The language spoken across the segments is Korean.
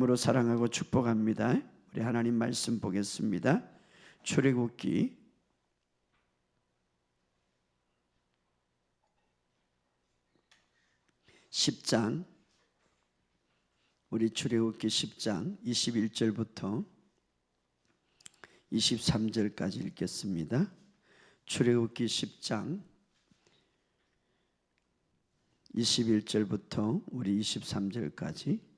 으로 사랑하고 축복합니다. 우리 하나님 말씀 보겠습니다. 출애굽기 10장, 우리 출애굽기 10장 21절부터 23절까지 읽겠습니다. 출애굽기 10장 21절부터 우리 23절까지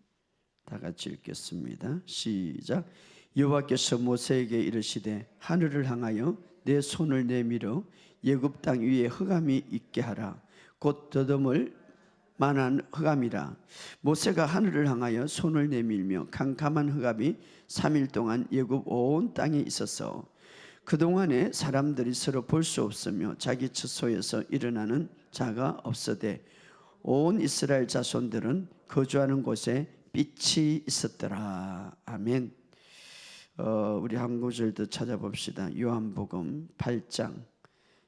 다 같이 읽겠습니다. 시작. 여호와께서 모세에게 이르시되 하늘을 향하여 내 손을 내밀어 애굽 땅 위에 흑암이 있게 하라. 곧 더듬을 만한 흑암이라. 모세가 하늘을 향하여 손을 내밀며 캄캄한 흑암이 3일 동안 애굽 온 땅에 있었어. 그동안에 사람들이 서로 볼 수 없으며 자기 처소에서 일어나는 자가 없어되 온 이스라엘 자손들은 거주하는 곳에 빛이 있었더라. 아멘. 우리 한 구절도 찾아봅시다. 요한복음 8장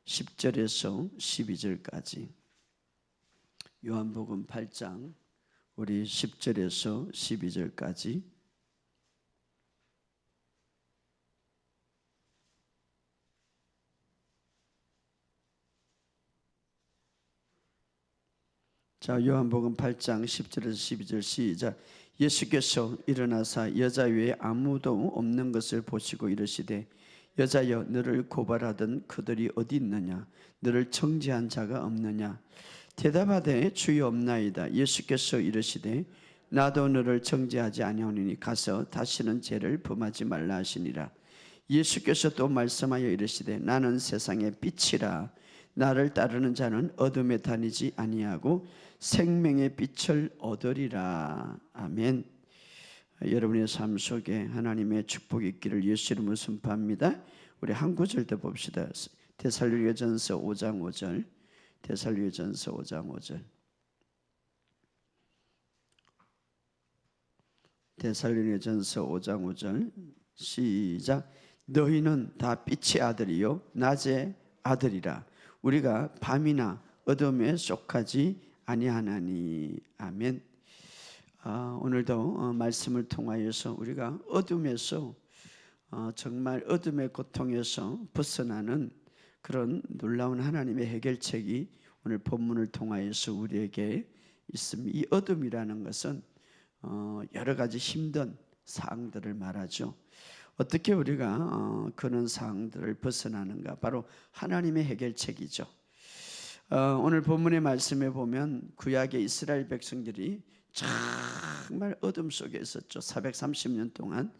10절에서 12절까지. 요한복음 8장 우리 10절에서 12절까지. 자, 요한복음 8장 10절에서 12절 시작. 예수께서 일어나사 여자 외에 아무도 없는 것을 보시고 이르시되 여자여, 너를 고발하던 그들이 어디 있느냐? 너를 청지한 자가 없느냐? 대답하되 주여 없나이다. 예수께서 이르시되 나도 너를 청지하지 아니하노니 가서 다시는 죄를 범하지 말라 하시니라. 예수께서 또 말씀하여 이르시되 나는 세상의 빛이라. 나를 따르는 자는 어둠에 다니지 아니하고 생명의 빛을 얻으리라. 아멘. 여러분의 삶 속에 하나님의 축복이 있기를 예수 이름으로 선포합니다. 우리 한 구절 더 봅시다. 데살로니가전서 5장 5절. 데살로니가전서 5장 5절. 데살로니가전서 5장 5절 시작. 너희는 다 빛의 아들이요 낮의 아들이라. 우리가 밤이나 어둠에 속하지 아니하나니. 아멘. 오늘도 말씀을 통하여서 우리가 어둠에서 정말 어둠의 고통에서 벗어나는 그런 놀라운 하나님의 해결책이 오늘 본문을 통하여서 우리에게 있습니다. 이 어둠이라는 것은 여러 가지 힘든 사항들을 말하죠. 어떻게 우리가 그런 상황들을 벗어나는가? 바로 하나님의 해결책이죠. 오늘 본문의 말씀에 보면 구약의 이스라엘 백성들이 정말 어둠 속에 있었죠. 430년 동안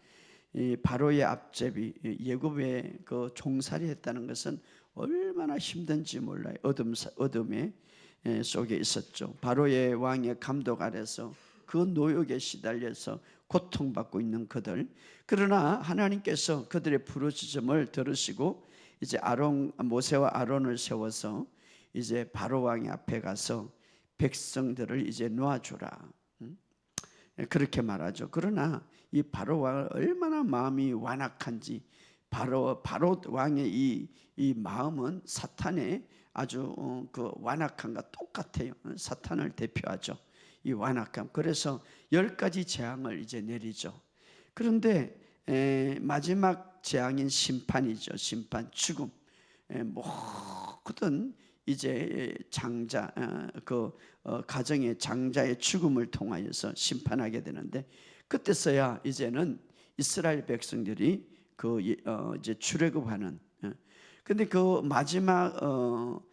이 바로의 앞제비 애굽에 그 종살이 했다는 것은 얼마나 힘든지 몰라요. 어둠의 속에 있었죠. 바로의 왕의 감독 아래서 그 노역에 시달려서 고통받고 있는 그들. 그러나 하나님께서 그들의 부르짖음을 들으시고 이제 모세와 아론을 세워서 이제 바로 왕의 앞에 가서 백성들을 이제 놓아주라. 그렇게 말하죠. 그러나 이 바로 왕은 얼마나 마음이 완악한지, 바로 왕의 이 마음은 사탄의 아주 그 완악함과 똑같아요. 사탄을 대표하죠. 이 완악함. 그래서 10가지 재앙을 이제 내리죠. 그런데 마지막 재앙인 심판이죠. 심판, 죽음. 모든 이제 장자, 가정의 장자의 죽음을 통하여서 심판하게 되는데, 그때서야 이제는 이스라엘 백성들이 이제 출애굽하는. 근데 그 마지막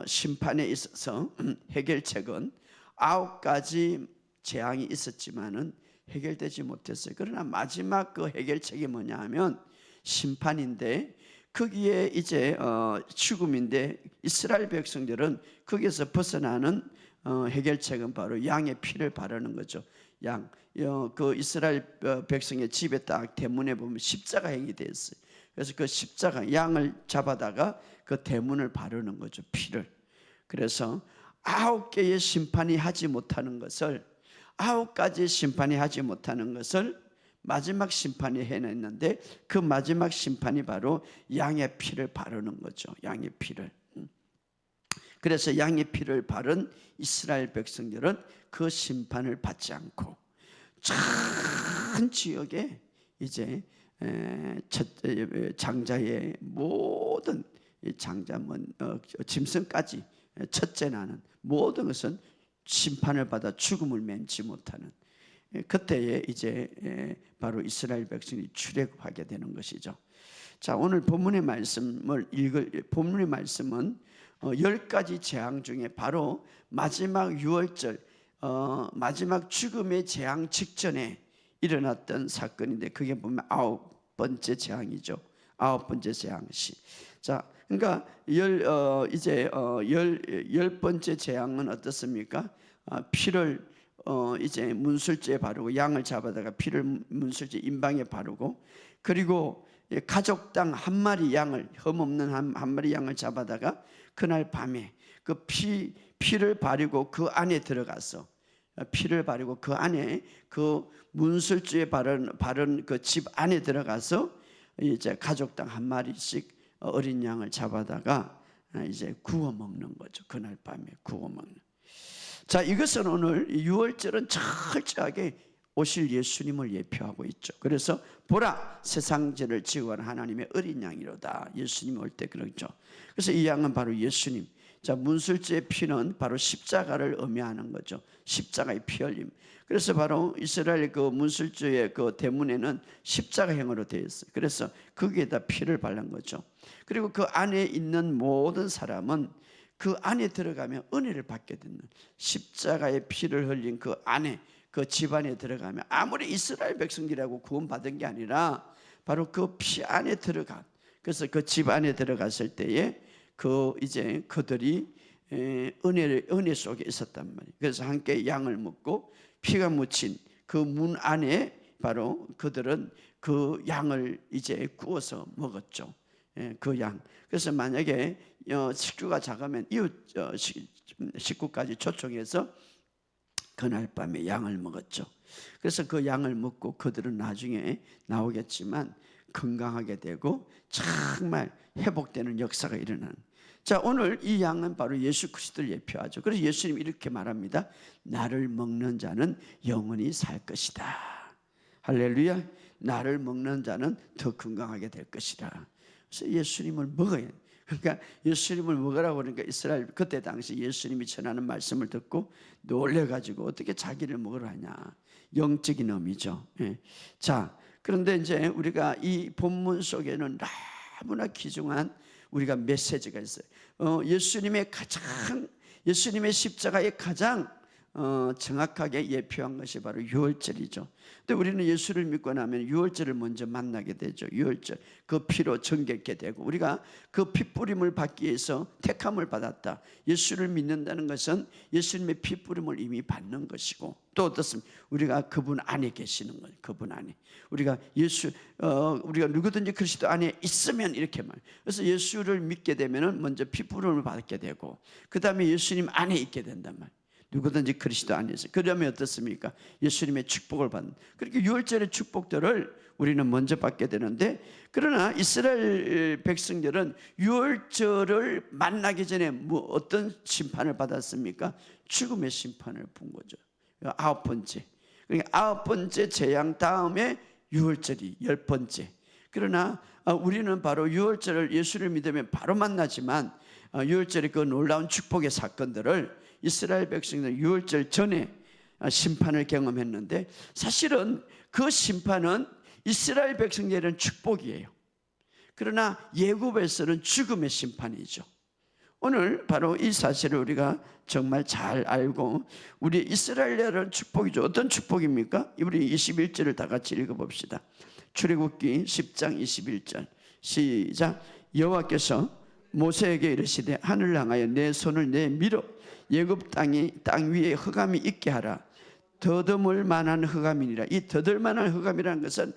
심판에 있어서 해결책은 9가지 재앙이 있었지만은 해결되지 못했어요. 그러나 마지막 그 해결책이 뭐냐 하면 심판인데, 거기에 이제 죽음인데 이스라엘 백성들은 거기에서 벗어나는 해결책은 바로 양의 피를 바르는 거죠. 그 이스라엘 백성의 집에 딱 대문에 보면 십자가행이 되어 있어요. 그래서 그 십자가 양을 잡아다가 그 대문을 바르는 거죠. 피를. 그래서 9개의 심판이 하지 못하는 것을, 9가지 심판이 하지 못하는 것을 마지막 심판이 해냈는데, 그 마지막 심판이 바로 양의 피를 바르는 거죠. 양의 피를. 그래서 양의 피를 바른 이스라엘 백성들은 그 심판을 받지 않고 전 지역에 이제 장자의 모든 장자문 짐승까지 첫째 나는 모든 것은 심판을 받아 죽음을 면치 못하는 그때에 이제 바로 이스라엘 백성이 출애굽하게 되는 것이죠. 자, 오늘 본문의 말씀을 본문의 말씀은 10가지 재앙 중에 바로 마지막 유월절 마지막 죽음의 재앙 직전에 일어났던 사건인데 그게 보면 9번째 재앙이죠. 9번째 재앙시. 자, 그러니까 열 번째 재앙은 어떻습니까? 피를 이제 문술제에 바르고 양을 잡아다가 피를 문술제 임방에 바르고 그리고 가족당 한 마리 양을 흠없는 한 마리 양을 잡아다가 그날 밤에 그 피를 바르고 그 안에 들어가서 피를 바르고 그 안에 그 문술주에 바른 그 집 안에 들어가서 이제 가족당 한 마리씩 어린 양을 잡아다가 이제 구워 먹는 거죠. 그날 밤에 구워 먹는. 자, 이것은 오늘 6월절은 철저하게 오실 예수님을 예표하고 있죠. 그래서 보라, 세상 죄를 지고하는 하나님의 어린 양이로다. 예수님이 올 때 그러죠. 그래서 이 양은 바로 예수님. 자, 문술제의 피는 바로 십자가를 의미하는 거죠. 십자가의 피 흘림. 그래서 바로 이스라엘 그 문술제의 그 대문에는 십자가형으로 되어 있어요. 그래서 거기에다 피를 바른 거죠. 그리고 그 안에 있는 모든 사람은 그 안에 들어가면 은혜를 받게 되는 십자가의 피를 흘린 그 안에 그 집안에 들어가면 아무리 이스라엘 백성들이라고 구원받은 게 아니라 바로 그 피 안에 들어간 그래서 그 집 안에 들어갔을 때에 그 이제 그들이 은혜 속에 있었단 말이에요. 그래서 함께 양을 먹고 피가 묻힌 그 문 안에 바로 그들은 그 양을 이제 구워서 먹었죠. 그 양. 그래서 만약에 식구가 작으면 이웃 식구까지 초청해서 그날 밤에 양을 먹었죠. 그래서 그 양을 먹고 그들은 나중에 나오겠지만 건강하게 되고 정말 회복되는 역사가 일어나는. 자, 오늘 이 양은 바로 예수 그리스도를 예표하죠. 그래서 예수님이 이렇게 말합니다. 나를 먹는 자는 영원히 살 것이다. 할렐루야. 나를 먹는 자는 더 건강하게 될 것이다. 그래서 예수님을 먹어야 돼요. 그러니까 예수님을 먹으라고 그러니까 이스라엘 그때 당시 예수님이 전하는 말씀을 듣고 놀래가지고 어떻게 자기를 먹으라 하냐. 영적인 의미죠. 자, 그런데 이제 우리가 이 본문 속에는 너무나 귀중한 우리가 메시지가 있어요. 예수님의 십자가에 가장 정확하게 예표한 것이 바로 유월절이죠. 근데 우리는 예수를 믿고 나면 유월절을 먼저 만나게 되죠. 유월절 그 피로 정결케 되고 우리가 그 피뿌림을 받기 위해서 택함을 받았다. 예수를 믿는다는 것은 예수님의 피뿌림을 이미 받는 것이고 또 어떻습니까? 우리가 그분 안에 계시는 거예요. 그분 안에 우리가 우리가 누구든지 그리스도 안에 있으면 이렇게 말. 그래서 예수를 믿게 되면은 먼저 피뿌림을 받게 되고 그 다음에 예수님 안에 있게 된단 말이에요. 누구든지 그리스도 안에서. 그러면 어떻습니까? 예수님의 축복을 받는. 그렇게 유월절의 축복들을 우리는 먼저 받게 되는데 그러나 이스라엘 백성들은 유월절을 만나기 전에 어떤 심판을 받았습니까? 죽음의 심판을 본 거죠. 9번째. 그러니까 9번째 재앙 다음에 유월절이 10번째. 그러나 우리는 바로 유월절을 예수를 믿으면 바로 만나지만 유월절의 그 놀라운 축복의 사건들을 이스라엘 백성들 유월절 전에 심판을 경험했는데 사실은 그 심판은 이스라엘 백성들에게는 축복이에요. 그러나 예굽에서는 죽음의 심판이죠. 오늘 바로 이 사실을 우리가 정말 잘 알고 우리 이스라엘에는 축복이죠. 어떤 축복입니까? 우리 21절을 다 같이 읽어봅시다. 출애굽기 10장 21절 시작. 여호와께서 모세에게 이르시되 하늘을 향하여 내 손을 내밀어 예굽 땅 위에 흑암이 있게 하라. 더듬을 만한 흑암이니라. 이 더듬을 만한 흑암이라는 것은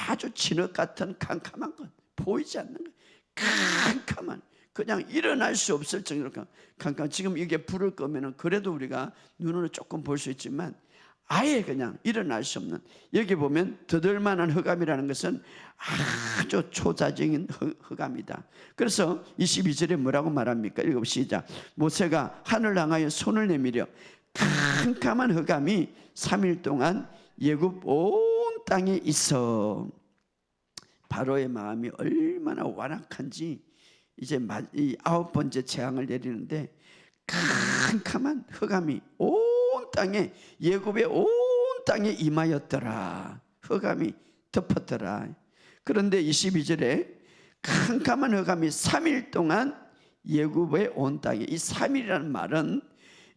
아주 진흙 같은 캄캄한 것, 보이지 않는 것, 캄캄한 그냥 일어날 수 없을 정도로 캄캄. 지금 이게 불을 끄면은 그래도 우리가 눈으로 조금 볼 수 있지만 아예 그냥 일어날 수 없는. 여기 보면 더들만한 흑암이라는 것은 아주 초자적인 흑암이다. 그래서 22절에 뭐라고 말합니까? 읽어봅시다. 모세가 하늘 향하여 손을 내밀어 캄캄한 흑암이 3일 동안 애굽 온 땅에 있어. 바로의 마음이 얼마나 완악한지 이제 이 9번째 재앙을 내리는데 캄캄한 흑암이 온 땅에, 애굽의 온 땅에 임하였더라. 흑암이 덮었더라. 그런데 22절에 캄캄한 흑암이 3일 동안 애굽의 온 땅에, 이 3일이라는 말은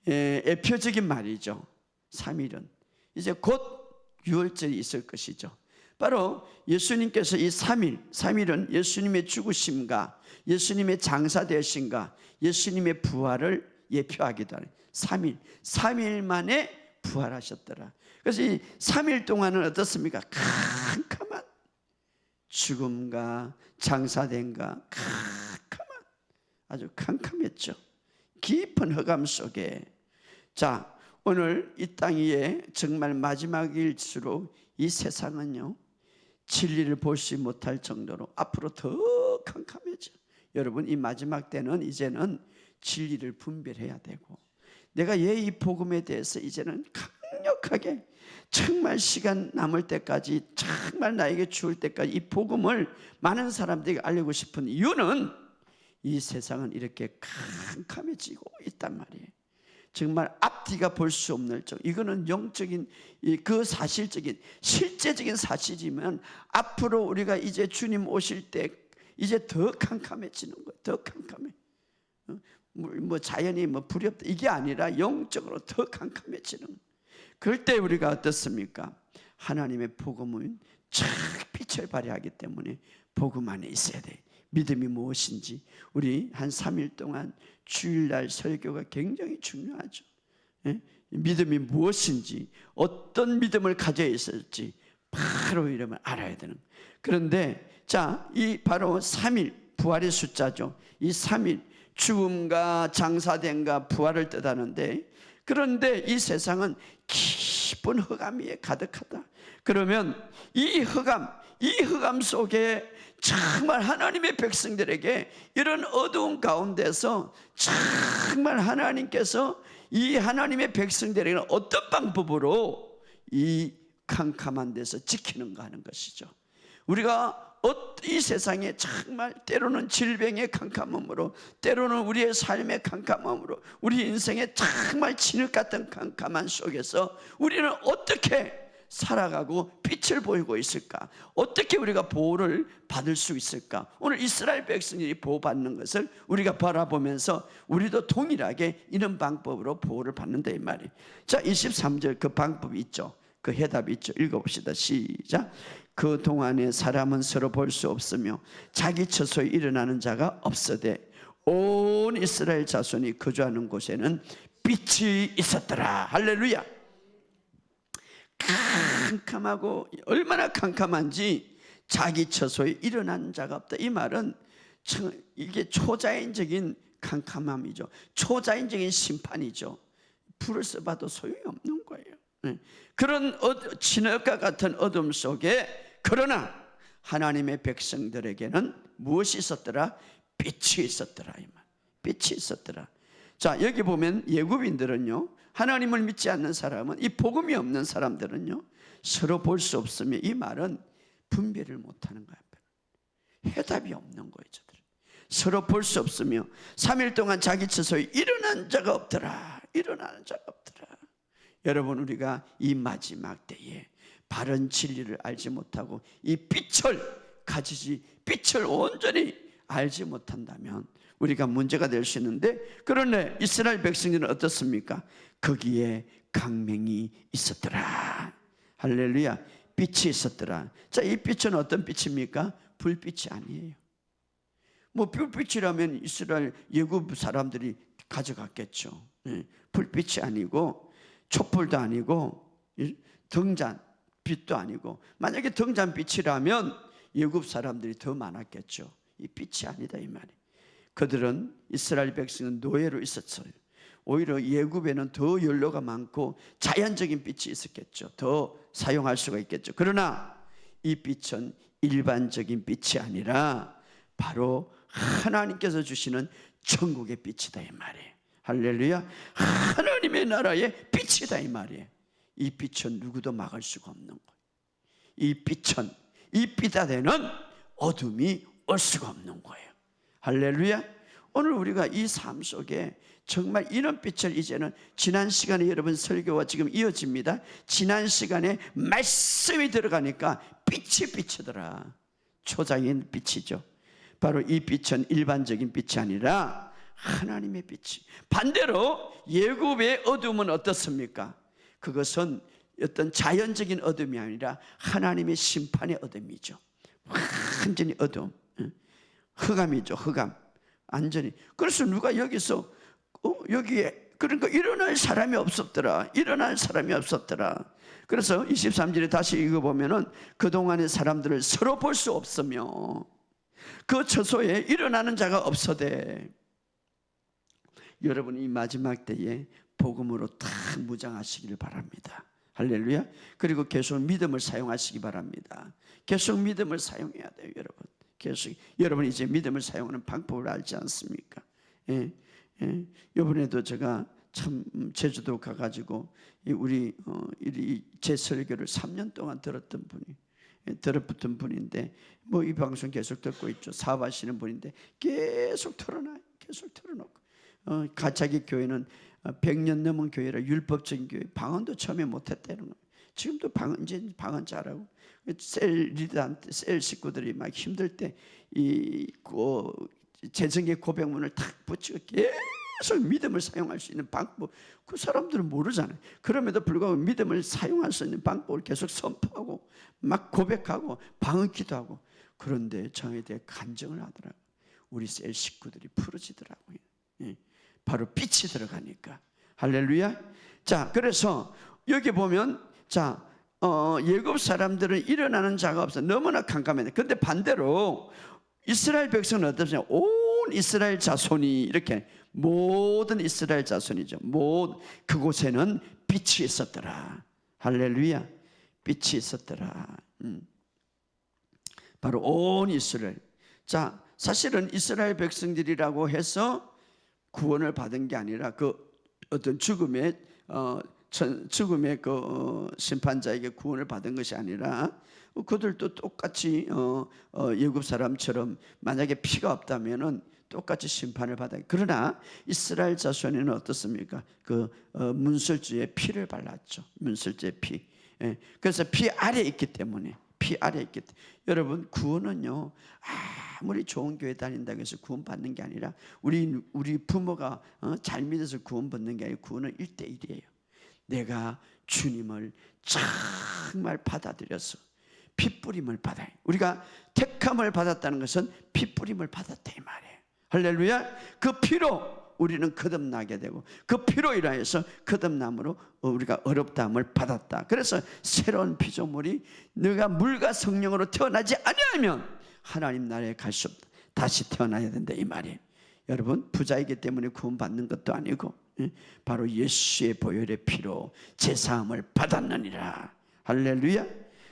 애표적인 말이죠. 3일은 이제 곧 유월절이 있을 것이죠. 바로 예수님께서 이 3일은 예수님의 죽으심과 예수님의 장사되심과 예수님의 부활을 예표하기도 하는 3일 만에 부활하셨더라. 그래서 이 3일 동안은 어떻습니까? 캄캄한 죽음과 장사됨과 아주 캄캄했죠. 깊은 흑암 속에. 자, 오늘 이 땅 위에 정말 마지막일수록 이 세상은요, 진리를 보지 못할 정도로 앞으로 더 캄캄해져. 여러분, 이 마지막 때는 이제는 진리를 분별해야 되고, 내가 이 복음에 대해서 이제는 강력하게 정말 시간 남을 때까지, 정말 나에게 죽을 때까지 이 복음을 많은 사람들에게 알리고 싶은 이유는 이 세상은 이렇게 캄캄해지고 있단 말이에요. 정말 앞뒤가 볼 수 없는 정. 이거는 영적인 그 사실적인 실제적인 사실이면 앞으로 우리가 이제 주님 오실 때 이제 더 캄캄해지는 거예요. 더 캄캄해. 뭐 자연이 뭐 불이 없다 이게 아니라 영적으로 더 캄캄해지는. 그럴 때 우리가 어떻습니까? 하나님의 복음은 쫙 빛을 발휘하기 때문에 복음 안에 있어야 돼. 믿음이 무엇인지 우리 한 3일 동안 주일날 설교가 굉장히 중요하죠. 믿음이 무엇인지, 어떤 믿음을 가져야 있을지 바로 이름을 알아야 되는. 그런데 자, 이 바로 3일 부활의 숫자죠. 이 3일 죽음과 장사됨과 부활을 뜻하는데, 그런데 이 세상은 깊은 흑암 위에 가득하다. 그러면 이 흑암 속에 정말 하나님의 백성들에게 이런 어두운 가운데서 정말 하나님께서 이 하나님의 백성들에게는 어떤 방법으로 이 캄캄한 데서 지키는가 하는 것이죠. 우리가 이 세상에 정말 때로는 질병의 캄캄함으로, 때로는 우리의 삶의 캄캄함으로, 우리 인생의 정말 진흙 같은 캄캄한 속에서 우리는 어떻게 살아가고 빛을 보이고 있을까? 어떻게 우리가 보호를 받을 수 있을까? 오늘 이스라엘 백성들이 보호받는 것을 우리가 바라보면서 우리도 동일하게 이런 방법으로 보호를 받는다 이 말이에요. 자, 23절 그 방법이 있죠. 그 해답이 있죠. 읽어봅시다. 시작. 그 동안에 사람은 서로 볼 수 없으며 자기 처소에 일어나는 자가 없으되 온 이스라엘 자손이 거주하는 곳에는 빛이 있었더라. 할렐루야. 캄캄하고 얼마나 캄캄한지 자기 처소에 일어난 자가 없다. 이 말은 이게 초자연적인 캄캄함이죠. 초자연적인 심판이죠. 불을 써봐도 소용이 없는 거예요. 그런 진흙과 같은 어둠 속에, 그러나 하나님의 백성들에게는 무엇이 있었더라? 빛이 있었더라. 이 말. 빛이 있었더라. 자, 여기 보면 애굽인들은요, 하나님을 믿지 않는 사람은, 이 복음이 없는 사람들은요, 서로 볼 수 없으며, 이 말은 분별을 못하는 거야. 해답이 없는 거예요. 저들은 서로 볼 수 없으며 3일 동안 자기 처소에 일어난 자가 없더라. 일어나는 자가 없더라. 여러분, 우리가 이 마지막 때에 바른 진리를 알지 못하고 이 빛을 가지지, 빛을 온전히 알지 못한다면 우리가 문제가 될 수 있는데, 그런데 이스라엘 백성들은 어떻습니까? 거기에 강명이 있었더라. 할렐루야. 빛이 있었더라. 자, 이 빛은 어떤 빛입니까? 불빛이 아니에요. 뭐 불빛이라면 이스라엘 애굽 사람들이 가져갔겠죠. 불빛이 아니고 촛불도 아니고 등잔 빛도 아니고, 만약에 등잔 빛이라면 애굽 사람들이 더 많았겠죠. 이 빛이 아니다 이 말이. 그들은, 이스라엘 백성은 노예로 있었어요. 오히려 애굽에는 더 연료가 많고 자연적인 빛이 있었겠죠. 더 사용할 수가 있겠죠. 그러나 이 빛은 일반적인 빛이 아니라 바로 하나님께서 주시는 천국의 빛이다 이 말이에요. 할렐루야. 하나님의 나라의 빛이다 이 말이에요. 이 빛은 누구도 막을 수가 없는 거예요. 이 빛은, 이 빛 안에는 어둠이 올 수가 없는 거예요. 할렐루야. 오늘 우리가 이 삶 속에 정말 이런 빛을, 이제는 지난 시간에 여러분 설교와 지금 이어집니다. 지난 시간에 말씀이 들어가니까 빛이 비치더라. 초장인 빛이죠. 바로 이 빛은 일반적인 빛이 아니라 하나님의 빛이. 반대로 예굽의 어둠은 어떻습니까? 그것은 어떤 자연적인 어둠이 아니라 하나님의 심판의 어둠이죠. 완전히 어둠, 흑암이죠. 흑암, 완전히. 그래서 누가 여기서 여기에, 그러니까 일어날 사람이 없었더라. 일어날 사람이 없었더라. 그래서 23절에 다시 읽어보면은 그동안의 사람들을 서로 볼 수 없으며 그 처소에 일어나는 자가 없어대. 여러분, 이 마지막 때에 복음으로 다 무장하시기를 바랍니다. 할렐루야. 그리고 계속 믿음을 사용하시기 바랍니다. 계속 믿음을 사용해야 돼요. 여러분, 계속. 여러분 이제 믿음을 사용하는 방법을 알지 않습니까? 이번에도 제가 참 제주도 가가지고 우리 제 설교를 3년 동안 들었던 분인데, 뭐 이 방송 계속 듣고 있죠. 사업하시는 분인데 계속 틀어놔요. 계속 틀어놓고, 자기 교회는 100년 넘은 교회라 율법적인 교회, 방언도 처음에 못했다는 거예요. 지금도 이제 방언 잘하고, 셀 리더한테, 셀 식구들이 막 힘들 때 재정의 고백문을 탁 붙이고 계속 믿음을 사용할 수 있는 방법, 그 사람들은 모르잖아요. 그럼에도 불구하고 믿음을 사용할 수 있는 방법을 계속 선포하고 막 고백하고 방언 기도하고. 그런데 저에 대해 간증을 하더라고요. 우리 셀 식구들이 풀어지더라고요. 바로 빛이 들어가니까. 할렐루야. 자, 그래서 여기 보면, 자, 예굽 사람들은 일어나는 자가 없어. 너무나 캄캄했는데, 근데 반대로 이스라엘 백성은 어떻습니까? 온 이스라엘 자손이, 이렇게 모든 이스라엘 자손이죠. 그곳에는 빛이 있었더라. 할렐루야. 빛이 있었더라. 바로 온 이스라엘. 자, 사실은 이스라엘 백성들이라고 해서 구원을 받은 게 아니라 그 어떤 죽음의 그 심판자에게 구원을 받은 것이 아니라, 그들도 똑같이 예굽 사람처럼 만약에 피가 없다면은 똑같이 심판을 받아요. 그러나 이스라엘 자손에는 어떻습니까? 그 문설주의 피를 발랐죠. 문설주의 피. 그래서 피 아래 있기 때문에, 피 아래 있기 때문에. 여러분, 구원은요, 아무리 좋은 교회 다닌다고 해서 구원 받는 게 아니라, 우리 부모가 잘 믿어서 구원 받는 게 아니라, 구원은 1대1이에요. 내가 주님을 정말 받아들여서 핏부림을 받아요. 우리가 택함을 받았다는 것은 핏부림을 받았다 이 말이에요. 할렐루야. 그 피로 우리는 거듭나게 되고, 그 피로 인하여서 거듭남으로 우리가 어렵다함을 받았다. 그래서 새로운 피조물이, 너가 물과 성령으로 태어나지 아니하면 하나님 나라에 갈 수 없다. 다시 태어나야 된다 이 말이에요. 여러분, 부자이기 때문에 구원받는 것도 아니고, 바로 예수의 보혈의 피로 제사함을 받았느니라. 할렐루야.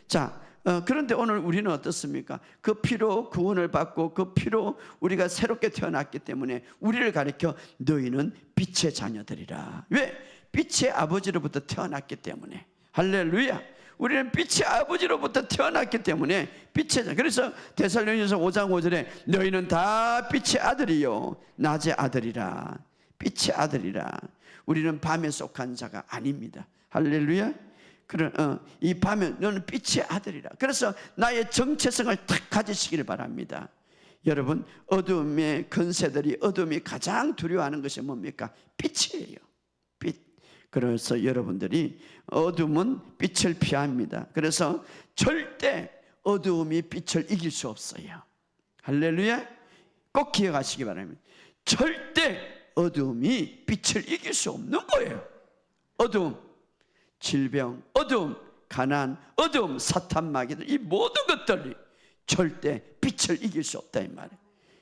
자, 그런데 오늘 우리는 어떻습니까? 그 피로 구원을 받고 그 피로 우리가 새롭게 태어났기 때문에 우리를 가리켜 너희는 빛의 자녀들이라. 왜? 빛의 아버지로부터 태어났기 때문에. 할렐루야. 우리는 빛의 아버지로부터 태어났기 때문에 빛의 자녀. 그래서 데살로니가서 5장 5절에 너희는 다 빛의 아들이요 낮의 아들이라. 빛의 아들이라. 우리는 밤에 속한 자가 아닙니다. 할렐루야. 이 밤에 너는 빛의 아들이라. 그래서 나의 정체성을 탁 가지시기를 바랍니다. 여러분, 어둠의 권세들이, 어둠이 가장 두려워하는 것이 뭡니까? 빛이에요. 빛. 그래서 여러분들이 어둠은 빛을 피합니다. 그래서 절대 어두움이 빛을 이길 수 없어요. 할렐루야. 꼭 기억하시기 바랍니다. 절대 어두움이 빛을 이길 수 없는 거예요. 어두움, 질병, 어두움, 가난, 어두움, 사탄, 마귀들, 이 모든 것들이 절대 빛을 이길 수 없다 이 말이에요.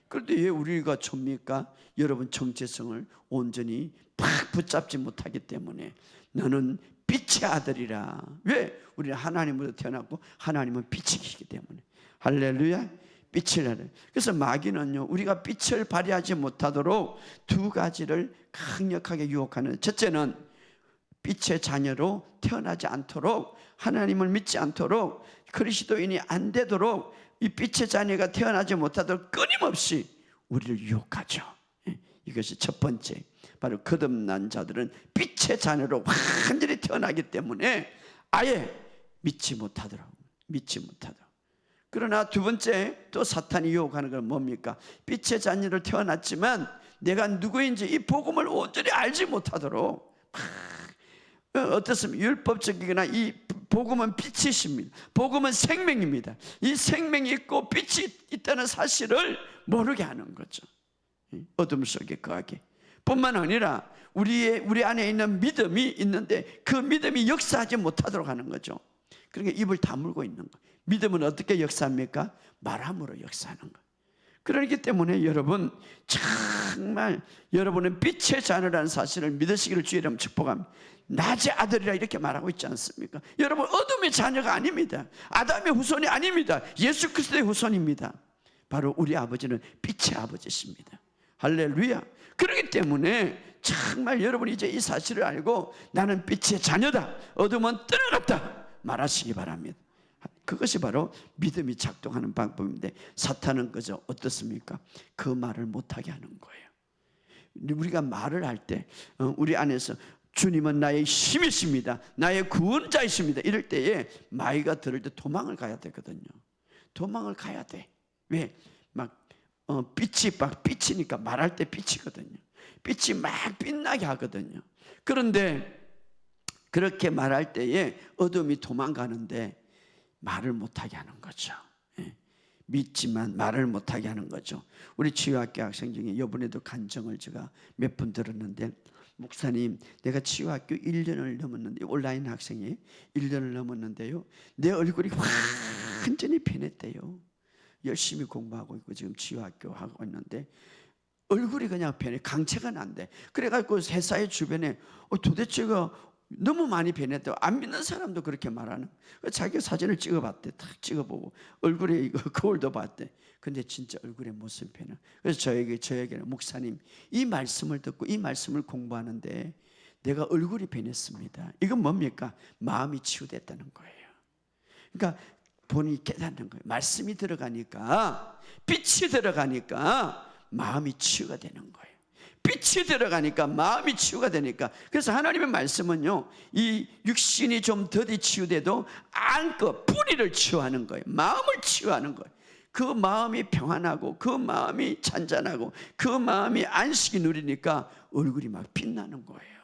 그런데 왜 우리가 줍니까? 여러분, 정체성을 온전히 팍 붙잡지 못하기 때문에. 너는 빛의 아들이라. 왜? 우리는 하나님으로 태어났고 하나님은 빛이시기 때문에. 할렐루야. 빛을 내라. 그래서 마귀는요, 우리가 빛을 발휘하지 못하도록 두 가지를 강력하게 유혹하는, 첫째는 빛의 자녀로 태어나지 않도록, 하나님을 믿지 않도록, 그리스도인이 안 되도록 이 빛의 자녀가 태어나지 못하도록 끊임없이 우리를 유혹하죠. 이것이 첫 번째, 바로 거듭난 자들은 빛의 자녀로 완전히 태어나기 때문에 아예 믿지 못하도록. 그러나 두 번째, 또 사탄이 유혹하는 건 뭡니까? 빛의 자녀로 태어났지만 내가 누구인지 이 복음을 온전히 알지 못하도록, 어떻습니까? 율법적이거나 이 복음은 빛이십니다. 복음은 생명입니다. 이 생명이 있고 빛이 있다는 사실을 모르게 하는 거죠. 어둠 속에 거하게. 뿐만 아니라 우리 안에 있는 믿음이 있는데 그 믿음이 역사하지 못하도록 하는 거죠. 그러니까 입을 다물고 있는 거예요. 믿음은 어떻게 역사합니까? 말함으로 역사하는 거예요. 그렇기 때문에 여러분, 정말 여러분은 빛의 자녀라는 사실을 믿으시기를 주의 이름으로 축복합니다. 낮의 아들이라 이렇게 말하고 있지 않습니까? 여러분, 어둠의 자녀가 아닙니다. 아담의 후손이 아닙니다. 예수 그리스도의 후손입니다. 바로 우리 아버지는 빛의 아버지십니다. 할렐루야. 그렇기 때문에 정말 여러분이 이제 이 사실을 알고 나는 빛의 자녀다, 어둠은 떠나갔다 말하시기 바랍니다. 그것이 바로 믿음이 작동하는 방법인데, 사탄은 그저 어떻습니까? 그 말을 못하게 하는 거예요. 우리가 말을 할 때 우리 안에서 주님은 나의 힘이십니다, 나의 구원자이십니다, 이럴 때에 마귀가 들을 때 도망을 가야 되거든요. 도망을 가야 돼. 왜? 막 빛이 막 빛이니까 말할 때 빛이거든요. 빛이 막 빛나게 하거든요. 그런데 그렇게 말할 때에 어둠이 도망가는데 말을 못하게 하는 거죠. 믿지만 말을 못하게 하는 거죠. 우리 치유학교 학생 중에 이번에도 간증을 제가 몇 분 들었는데, 목사님, 내가 치유학교 1년을 넘었는데, 온라인 학생이 1년을 넘었는데요, 내 얼굴이 완전히 변했대요. 열심히 공부하고 있고 지금 치유학교 하고 있는데 얼굴이 그냥 변해, 강체가 난대. 그래가지고 회사의 주변에 도대체가 너무 많이 변했다고, 안 믿는 사람도 그렇게 말하는. 자기 사진을 찍어봤대. 탁 찍어보고 얼굴에 이거 거울도 봤대. 근데 진짜 얼굴의 모습이 변해. 그래서 저에게는 목사님, 이 말씀을 듣고 이 말씀을 공부하는데 내가 얼굴이 변했습니다. 이건 뭡니까? 마음이 치유됐다는 거예요. 그러니까 본인이 깨닫는 거예요. 말씀이 들어가니까, 빛이 들어가니까 마음이 치유가 되는 거예요. 빛이 들어가니까 마음이 치유가 되니까. 그래서 하나님의 말씀은요, 이 육신이 좀 더디 치유돼도 안고 뿌리를 치유하는 거예요. 마음을 치유하는 거예요. 그 마음이 평안하고 그 마음이 잔잔하고 그 마음이 안식이 누리니까 얼굴이 막 빛나는 거예요.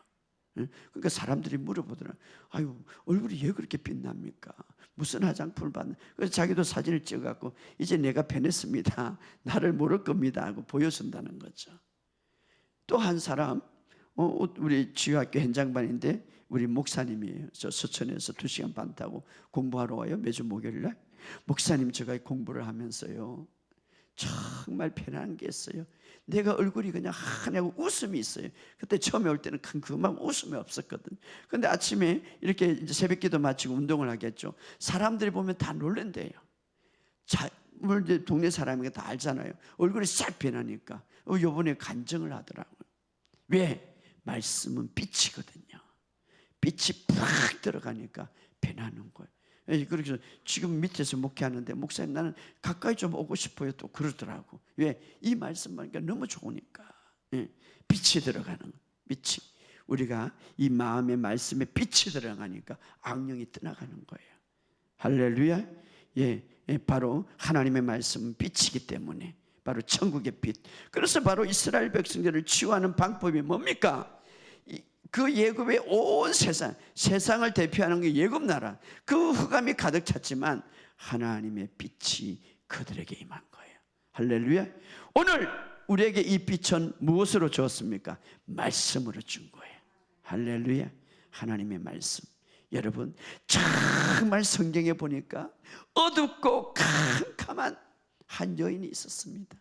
그러니까 사람들이 물어보더라. 아유, 얼굴이 왜 그렇게 빛납니까? 무슨 화장품을 받는? 그래서 자기도 사진을 찍어갖고 이제 내가 변했습니다, 나를 모를 겁니다 하고 보여준다는 거죠. 또 한 사람, 우리 지유학교 현장반인데 우리 목사님이에요. 저 서천에서 2시간 반 타고 공부하러 와요. 매주 목요일날. 목사님, 제가 공부를 하면서요, 정말 편한 게 있어요. 내가 얼굴이 그냥 하냐고 웃음이 있어요. 그때 처음에 올 때는 그만 웃음이 없었거든. 근데 아침에 이렇게 이제 새벽기도 마치고 운동을 하겠죠. 사람들이 보면 다 놀란대요. 동네 사람이니까 다 알잖아요. 얼굴이 싹 변하니까. 요번에 간증을 하더라고요. 왜? 말씀은 빛이거든요. 빛이 팍 들어가니까 변하는 거예요. 그래서 지금 밑에서 목회하는데, 목사님, 나는 가까이 좀 오고 싶어요, 또 그러더라고. 왜? 이 말씀만 너무 좋으니까. 빛이 들어가는 거예요. 빛이. 우리가 이 마음의 말씀에 빛이 들어가니까 악령이 떠나가는 거예요. 할렐루야. 바로 하나님의 말씀은 빛이기 때문에, 바로 천국의 빛. 그래서 바로 이스라엘 백성들을 치유하는 방법이 뭡니까? 그 예굽의 온 세상을 대표하는 게 예굽 나라, 그 흑암이 가득 찼지만 하나님의 빛이 그들에게 임한 거예요. 할렐루야. 오늘 우리에게 이 빛은 무엇으로 주었습니까? 말씀으로 준 거예요. 할렐루야. 하나님의 말씀. 여러분, 정말 성경에 보니까 어둡고 캄캄한 한 여인이 있었습니다.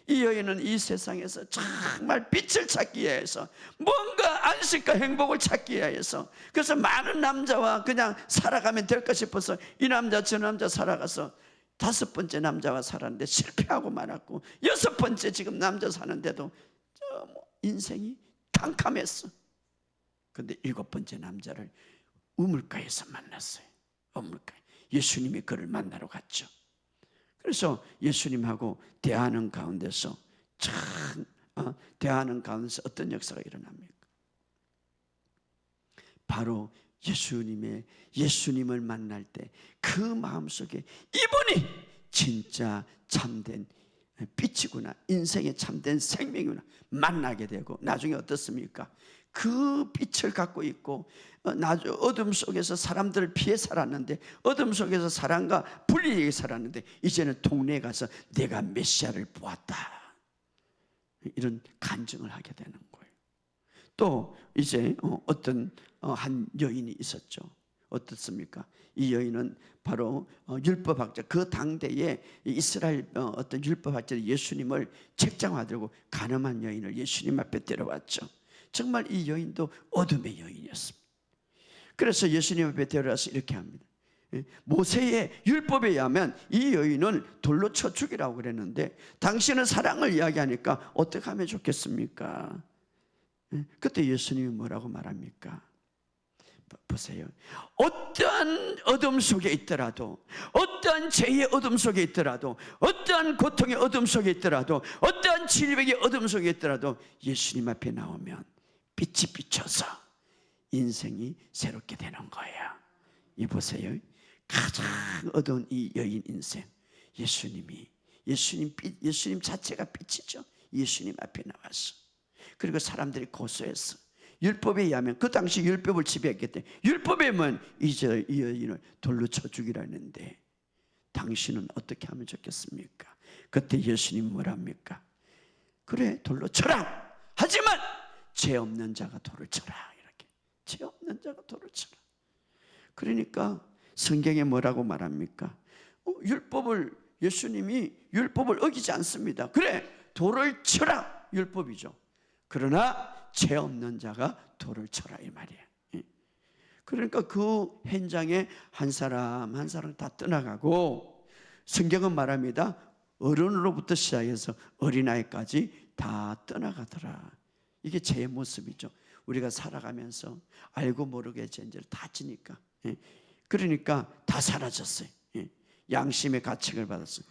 이 여인은 이 세상에서 정말 빛을 찾기 위해서, 뭔가 안식과 행복을 찾기 위해서, 그래서 많은 남자와 그냥 살아가면 될까 싶어서 이 남자 저 남자 살아가서 다섯 번째 남자와 살았는데 실패하고 말았고, 여섯 번째 지금 남자 사는데도 인생이 캄캄했어. 근데 일곱 번째 남자를 우물가에서 만났어요. 우물가에 예수님이 그를 만나러 갔죠. 그래서 예수님하고 대하는 가운데서 대하는 가운데서 어떤 역사가 일어납니까? 바로 예수님을 만날 때 그 마음속에 이분이 진짜 참된 빛이구나, 인생의 참된 생명이구나 만나게 되고, 나중에 어떻습니까? 그 빛을 갖고 있고 어둠 속에서 사람들을 피해 살았는데, 어둠 속에서 사람과 분리되게 살았는데, 이제는 동네에 가서 내가 메시아를 보았다, 이런 간증을 하게 되는 거예요. 또 이제 어떤 한 여인이 있었죠. 어떻습니까? 이 여인은 바로 율법학자, 그 당대에 이스라엘 어떤 율법학자 예수님을 책장화들고 가늠한 여인을 예수님 앞에 데려왔죠. 정말 이 여인도 어둠의 여인이었습니다. 그래서 예수님 앞에 데려와서 이렇게 합니다. 모세의 율법에 의하면 이 여인을 돌로 쳐 죽이라고 그랬는데, 당신은 사랑을 이야기하니까 어떻게 하면 좋겠습니까? 그때 예수님이 뭐라고 말합니까? 보세요. 어떠한 어둠 속에 있더라도, 어떠한 죄의 어둠 속에 있더라도, 어떠한 고통의 어둠 속에 있더라도, 어떠한 질병의 어둠 속에 있더라도 예수님 앞에 나오면 빛이 비춰서 인생이 새롭게 되는 거예요. 이 보세요. 가장 어두운 이 여인 인생, 예수님 자체가 빛이죠. 예수님 앞에 나와서, 그리고 사람들이 고소했어. 율법에 의하면, 그 당시 율법을 지배했기 때문에 율법에 의하면 이제 이 여인을 돌로 쳐 죽이라 했는데, 당신은 어떻게 하면 좋겠습니까? 그때 예수님 뭐랍니까? 그래, 돌로 쳐라. 하지만 죄 없는 자가 돌을 쳐라. 이렇게, 죄 없는 자가 돌을 쳐라. 그러니까 성경에 뭐라고 말합니까? 예수님이 율법을 어기지 않습니다. 그래, 돌을 쳐라, 율법이죠. 그러나 죄 없는 자가 돌을 쳐라, 이 말이에요. 그러니까 그 현장에 한 사람 한 사람 다 떠나가고, 성경은 말합니다. 어른으로부터 시작해서 어린아이까지 다 떠나가더라. 이게 제 모습이죠. 우리가 살아가면서 알고 모르게 죄를 다 지니까, 그러니까 다 사라졌어요. 양심의 가책을 받았어요.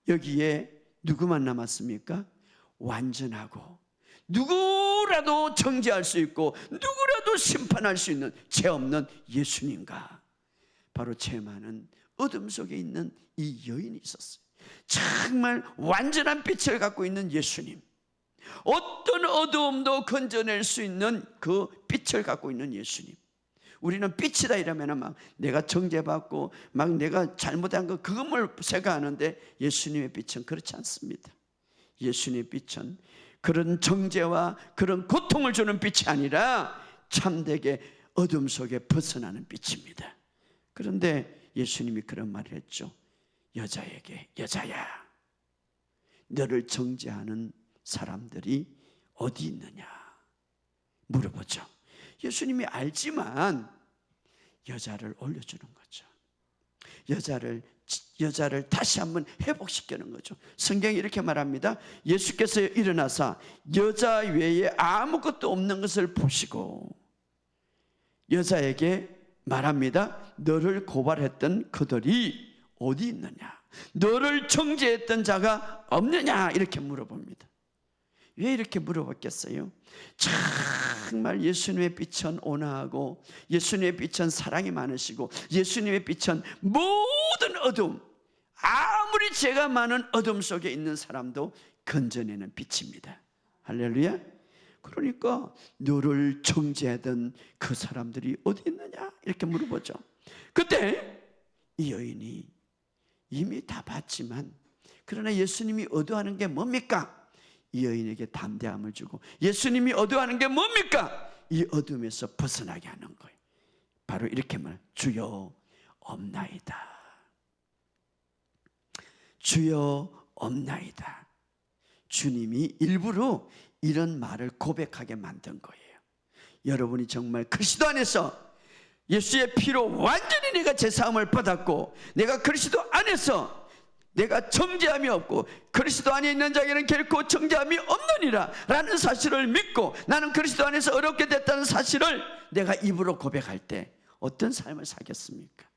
여기에 누구만 남았습니까? 완전하고 누구라도 정죄할 수 있고 누구라도 심판할 수 있는 죄 없는 예수님과, 바로 죄 많은 어둠 속에 있는 이 여인이 있었어요. 정말 완전한 빛을 갖고 있는 예수님, 어떤 어두움도 건져낼 수 있는 그 빛을 갖고 있는 예수님. 우리는 빛이다 이러면 막 내가 정죄받고 막 내가 잘못한 거 그것을 생각하는데, 예수님의 빛은 그렇지 않습니다. 예수님의 빛은 그런 정죄와 그런 고통을 주는 빛이 아니라 참되게 어둠 속에 벗어나는 빛입니다. 그런데 예수님이 그런 말을 했죠. 여자에게, 여자야, 너를 정죄하는 사람들이 어디 있느냐 물어보죠. 예수님이 알지만 여자를 올려주는 거죠. 여자를 다시 한번 회복시키는 거죠. 성경이 이렇게 말합니다. 예수께서 일어나사 여자 외에 아무것도 없는 것을 보시고 여자에게 말합니다. 너를 고발했던 그들이 어디 있느냐, 너를 정죄했던 자가 없느냐, 이렇게 물어봅니다. 왜 이렇게 물어봤겠어요? 정말 예수님의 빛은 온화하고, 예수님의 빛은 사랑이 많으시고, 예수님의 빛은 모든 어둠, 아무리 죄가 많은 어둠 속에 있는 사람도 건져내는 빛입니다. 할렐루야. 그러니까 너를 정죄하던 그 사람들이 어디 있느냐 이렇게 물어보죠. 그때 이 여인이 이미 다 봤지만, 그러나 예수님이 어두워하는 게 뭡니까? 이 여인에게 담대함을 주고, 예수님이 어두워하는 게 뭡니까? 이 어둠에서 벗어나게 하는 거예요. 바로 이렇게 말, 주여 없나이다, 주여 없나이다. 주님이 일부러 이런 말을 고백하게 만든 거예요. 여러분이 정말 그리스도 안에서 예수의 피로 완전히 내가 제사함을 받았고, 내가 그리스도 안에서 내가 정죄함이 없고 그리스도 안에 있는 자에게는 결코 정죄함이 없느니라 라는 사실을 믿고 나는 그리스도 안에서 어렵게 됐다는 사실을 내가 입으로 고백할 때 어떤 삶을 살겠습니까?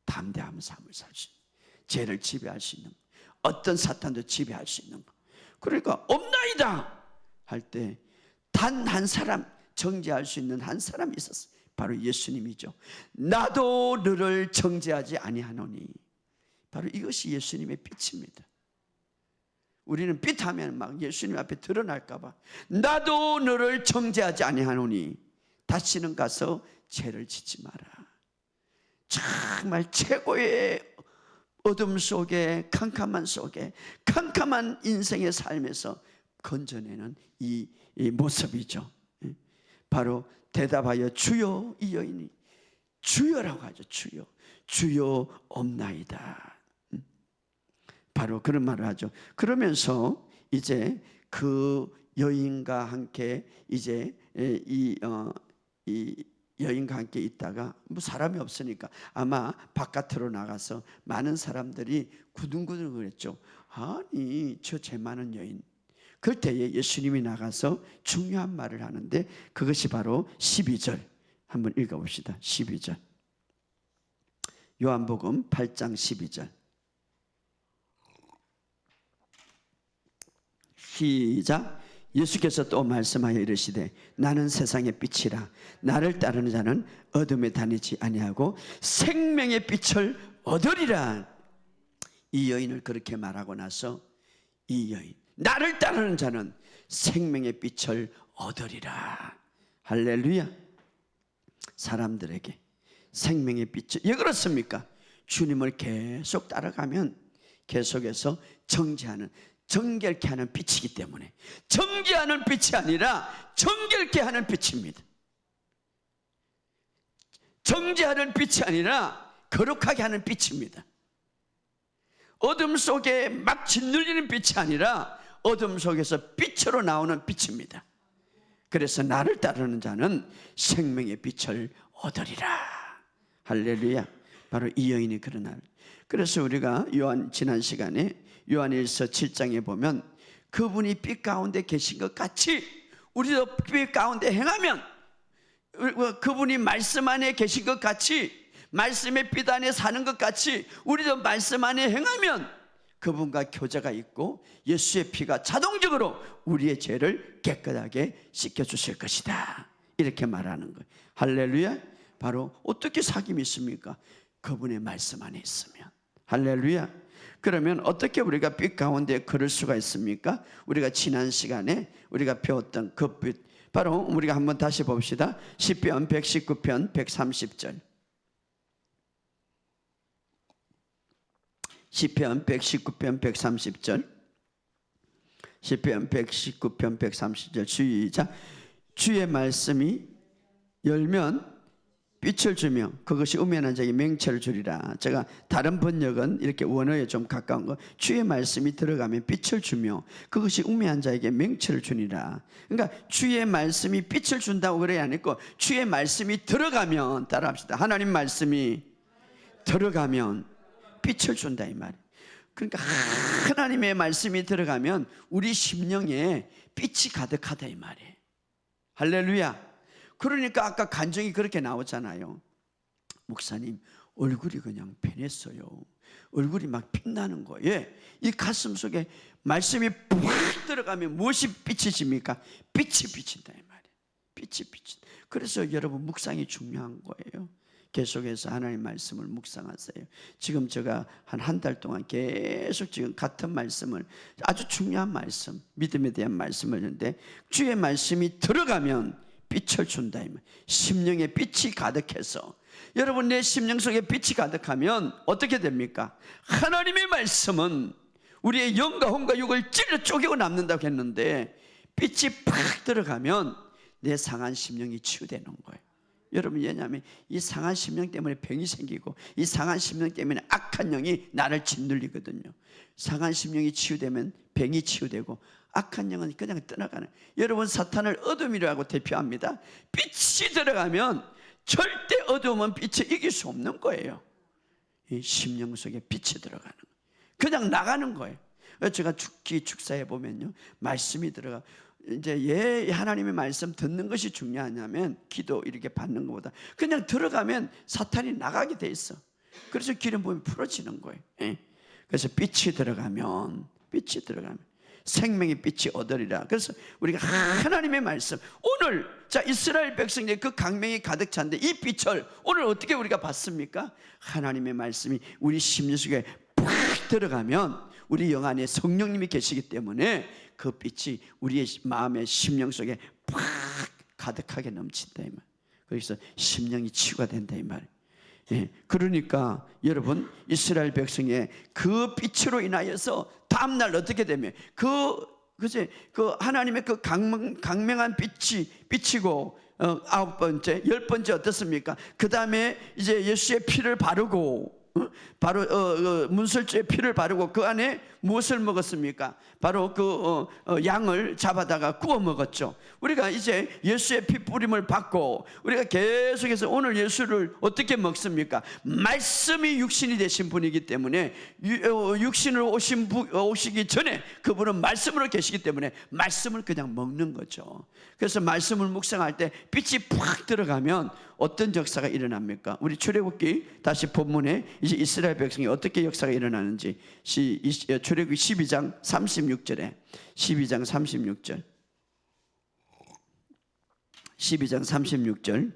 담대한 삶을 살 수 있는, 죄를 지배할 수 있는, 어떤 사탄도 지배할 수 있는 거. 그러니까 없나이다 할 때 단 한 사람, 정죄할 수 있는 한 사람이 있었어요. 바로 예수님이죠. 나도 너를 정죄하지 아니하노니. 바로 이것이 예수님의 빛입니다. 우리는 빛하면 막 예수님 앞에 드러날까 봐 나도 너를 정죄하지 아니하노니 다시는 가서 죄를 짓지 마라. 정말 최고의 어둠 속에, 캄캄한 속에, 캄캄한 인생의 삶에서 건져내는 이 모습이죠. 바로 대답하여 주여, 이 여인이 주여라고 하죠. 주여, 주여 없나이다. 바로 그런 말을 하죠. 그러면서 이제 그 여인과 함께 이제 이 여인과 함께 있다가 뭐 사람이 없으니까 아마 바깥으로 나가서 많은 사람들이 구둥구둥 그랬죠. 아니 저 죄 많은 여인. 그때에 예수님이 나가서 중요한 말을 하는데 그것이 바로 12절 한번 읽어봅시다. 12절 요한복음 8장 12절 시작. 예수께서 또 말씀하여 이르시되 나는 세상의 빛이라 나를 따르는 자는 어둠에 다니지 아니하고 생명의 빛을 얻으리라. 이 여인을 그렇게 말하고 나서 이 여인 나를 따르는 자는 생명의 빛을 얻으리라. 할렐루야. 사람들에게 생명의 빛을, 왜 그렇습니까? 주님을 계속 따라가면 계속해서 정죄하는, 정결케 하는 빛이기 때문에 정죄하는 빛이 아니라 정결케 하는 빛입니다. 정죄하는 빛이 아니라 거룩하게 하는 빛입니다. 어둠 속에 막 짓눌리는 빛이 아니라 어둠 속에서 빛으로 나오는 빛입니다. 그래서 나를 따르는 자는 생명의 빛을 얻으리라. 할렐루야. 바로 이 여인이 그런 날. 그래서 우리가 지난 시간에 요한일서 7장에 보면 그분이 빛 가운데 계신 것 같이 우리도 빛 가운데 행하면, 그분이 말씀 안에 계신 것 같이, 말씀의 빛 안에 사는 것 같이 우리도 말씀 안에 행하면 그분과 교제가 있고 예수의 피가 자동적으로 우리의 죄를 깨끗하게 씻겨주실 것이다. 이렇게 말하는 거예요. 할렐루야. 바로 어떻게 사귐이 있습니까? 그분의 말씀 안에 있으면. 할렐루야. 그러면 어떻게 우리가 빛 가운데 걸을 수가 있습니까? 우리가 지난 시간에 우리가 배웠던 그 빛, 바로 우리가 한번 다시 봅시다. 시편 119편 130절. 시편 119편 130절. 시편 119편 130절. 시작. 주의 말씀이 열면 빛을 주며 그것이 우면한 자에게 명철을 주리라. 제가 다른 번역은 이렇게 원어에 좀 가까운 거, 주의 말씀이 들어가면 빛을 주며 그것이 우매한 자에게 명철을 주니라. 그러니까 주의 말씀이 빛을 준다고 그래야 하니까 주의 말씀이 들어가면, 따라합시다. 하나님 말씀이 들어가면 빛을 준다 이 말이에요. 그러니까 하나님의 말씀이 들어가면 우리 심령에 빛이 가득하다 이 말이에요. 할렐루야. 그러니까 아까 간증이 그렇게 나오잖아요. 목사님 얼굴이 그냥 변했어요. 얼굴이 막 빛나는 거예요. 이 가슴 속에 말씀이 푹 들어가면 무엇이 빛이십니까? 빛이 비친다 이 말이에요. 빛이 비친다. 그래서 여러분 묵상이 중요한 거예요. 계속해서 하나님의 말씀을 묵상하세요. 지금 제가 한 달 동안 계속 지금 같은 말씀을, 아주 중요한 말씀, 믿음에 대한 말씀을 했는데 주의 말씀이 들어가면 빛을 준다 이 말. 심령에 빛이 가득해서, 여러분 내 심령 속에 빛이 가득하면 어떻게 됩니까? 하나님의 말씀은 우리의 영과 혼과 육을 찔러 쪼개고 남는다고 했는데 빛이 팍 들어가면 내 상한 심령이 치유되는 거예요. 여러분, 왜냐하면 이 상한 심령 때문에 병이 생기고 이 상한 심령 때문에 악한 영이 나를 짓눌리거든요. 상한 심령이 치유되면 병이 치유되고 악한 영은 그냥 떠나가는. 여러분, 사탄을 어둠이라고 대표합니다. 빛이 들어가면 절대 어둠은 빛을 이길 수 없는 거예요. 이 심령 속에 빛이 들어가는 거예요. 그냥 나가는 거예요. 제가 죽기 축사해 보면요, 말씀이 들어가. 이제 하나님의 말씀 듣는 것이 중요하냐면 기도 이렇게 받는 것보다 그냥 들어가면 사탄이 나가게 돼 있어. 그래서 기름 부음이 풀어지는 거예요. 그래서 빛이 들어가면 생명의 빛이 얻으리라. 그래서 우리가 하나님의 말씀, 오늘 자 이스라엘 백성의 그 강명이 가득 찬데 이 빛을 오늘 어떻게 우리가 받습니까? 하나님의 말씀이 우리 심령 속에 팍 들어가면 우리 영 안에 성령님이 계시기 때문에 그 빛이 우리의 마음의 심령 속에 팍 가득하게 넘친다 이 말. 그래서 심령이 치유가 된다 이 말. 그러니까 여러분, 이스라엘 백성의 그 빛으로 인하여서 다음날 어떻게 되면 그 하나님의 그 강명한 빛이 비치고, 9번째, 10번째 어떻습니까? 그 다음에 이제 예수의 피를 바르고, 바로 문설주의 피를 바르고 그 안에 무엇을 먹었습니까? 바로 그 양을 잡아다가 구워 먹었죠. 우리가 이제 예수의 피 뿌림을 받고 우리가 계속해서 오늘 예수를 어떻게 먹습니까? 말씀이 육신이 되신 분이기 때문에, 육신으로 오시기 전에 그분은 말씀으로 계시기 때문에 말씀을 그냥 먹는 거죠. 그래서 말씀을 묵상할 때 빛이 팍 들어가면 어떤 역사가 일어납니까? 우리 출애굽기 다시 본문에 이제 이스라엘 백성이 어떻게 역사가 일어나는지, 출애굽기 12장 36절에 12장 36절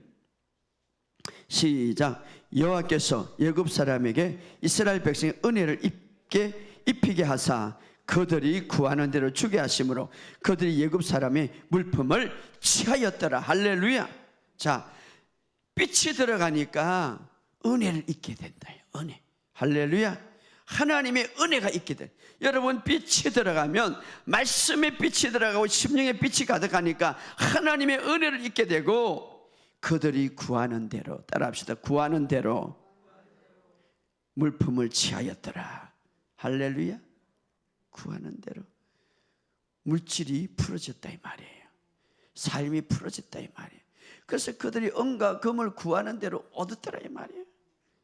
시작. 여호와께서 애굽 사람에게 이스라엘 백성의 은혜를 입히게 하사 그들이 구하는 대로 주게 하심으로 그들이 애굽 사람의 물품을 취하였더라. 할렐루야. 자, 빛이 들어가니까 은혜를 잊게 된다. 은혜. 할렐루야. 하나님의 은혜가 있게 돼. 여러분, 빛이 들어가면, 말씀의 빛이 들어가고 심령의 빛이 가득하니까 하나님의 은혜를 잊게 되고, 그들이 구하는 대로, 따라합시다. 구하는 대로 물품을 취하였더라. 할렐루야. 구하는 대로 물질이 풀어졌다 이 말이에요. 삶이 풀어졌다 이 말이에요. 그래서 그들이 은과 금을 구하는 대로 얻었더라 이 말이에요.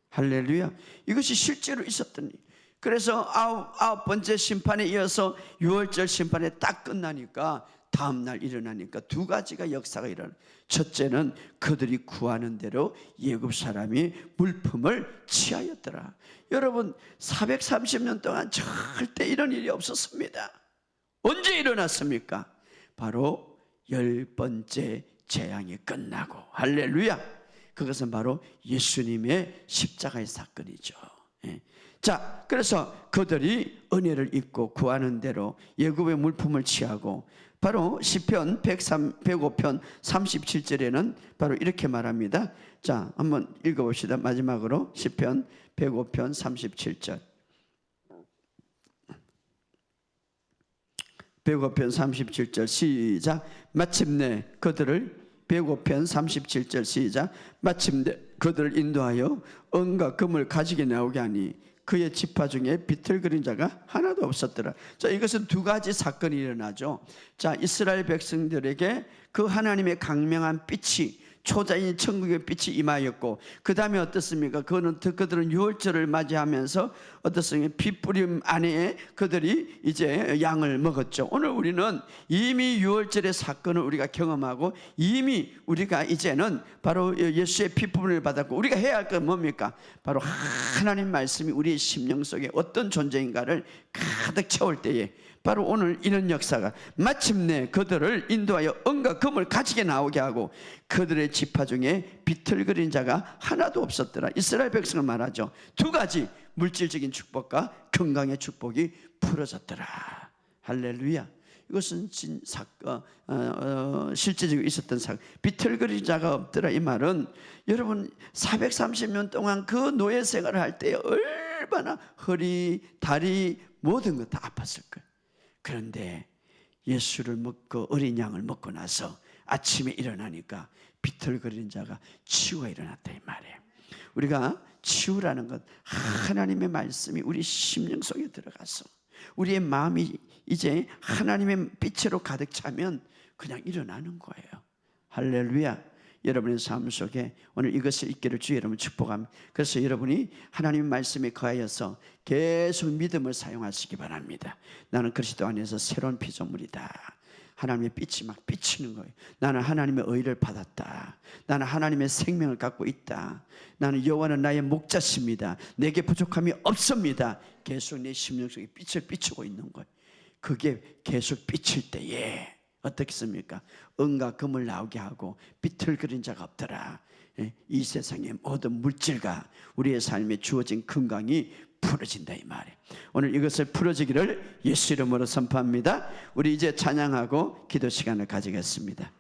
할렐루야. 이것이 실제로 있었던 일. 그래서 아홉 번째 심판에 이어서 6월절 심판에 딱 끝나니까 다음날 일어나니까 두 가지가 역사가 일어나. 첫째는 그들이 구하는 대로 애굽 사람이 물품을 취하였더라. 여러분, 430년 동안 절대 이런 일이 없었습니다. 언제 일어났습니까? 바로 10번째 재앙이 끝나고. 할렐루야. 그것은 바로 예수님의 십자가의 사건이죠. 자, 그래서 그들이 은혜를 입고 구하는 대로 애굽의 물품을 취하고, 바로 시편 105편 37절에는 바로 이렇게 말합니다. 자, 한번 읽어봅시다. 마지막으로 시편 105편 37절. 105편 37절 시작. 마침내 그들을 105편 37절 시작. 마침내 그들을 인도하여 은과 금을 가지게 나오게 하니 그의 지파 중에 비틀거린 자가 하나도 없었더라. 자, 이것은 두 가지 사건이 일어나죠. 자, 이스라엘 백성들에게 그 하나님의 강명한 빛이, 초자인 천국의 빛이 임하였고, 그 다음에 어떻습니까? 그들은 유월절을 맞이하면서 어떻습니까? 빛뿌림 안에 그들이 이제 양을 먹었죠. 오늘 우리는 이미 유월절의 사건을 우리가 경험하고, 이미 우리가 이제는 바로 예수의 빛뿌림을 받았고, 우리가 해야 할 건 뭡니까? 바로 하나님 말씀이 우리의 심령 속에 어떤 존재인가를 가득 채울 때에 바로 오늘 이런 역사가, 마침내 그들을 인도하여 은과 금을 가지게 나오게 하고 그들의 지파 중에 비틀거린 자가 하나도 없었더라. 이스라엘 백성을 말하죠. 두 가지 물질적인 축복과 건강의 축복이 풀어졌더라. 할렐루야. 이것은 실제적으로 있었던 사건. 비틀거린 자가 없더라. 이 말은 여러분 430년 동안 그 노예 생활을 할 때 얼마나 허리, 다리 모든 것 다 아팠을 거예요. 그런데 예수를 먹고 어린 양을 먹고 나서 아침에 일어나니까 비틀거리는 자가 치유가 일어났다 이 말이에요. 우리가 치유라는 것, 하나님의 말씀이 우리 심령 속에 들어가서 우리의 마음이 이제 하나님의 빛으로 가득 차면 그냥 일어나는 거예요. 할렐루야. 여러분의 삶 속에 오늘 이것을 있기를 주 여러분 축복합니다. 그래서 여러분이 하나님의 말씀에 거하여서 계속 믿음을 사용하시기 바랍니다. 나는 그리스도 안에서 새로운 피조물이다. 하나님의 빛이 막 비치는 거예요. 나는 하나님의 의를 받았다. 나는 하나님의 생명을 갖고 있다. 나는 여호와는 나의 목자십니다. 내게 부족함이 없습니다. 계속 내 심령 속에 빛을 비추고 있는 거예요. 그게 계속 비칠 때에 어떻겠습니까? 은과 금을 나오게 하고 빛을 그린 자가 없더라. 이 세상의 모든 물질과 우리의 삶에 주어진 건강이 풀어진다 이 말이에요. 오늘 이것을 풀어지기를 예수 이름으로 선포합니다. 우리 이제 찬양하고 기도 시간을 가지겠습니다.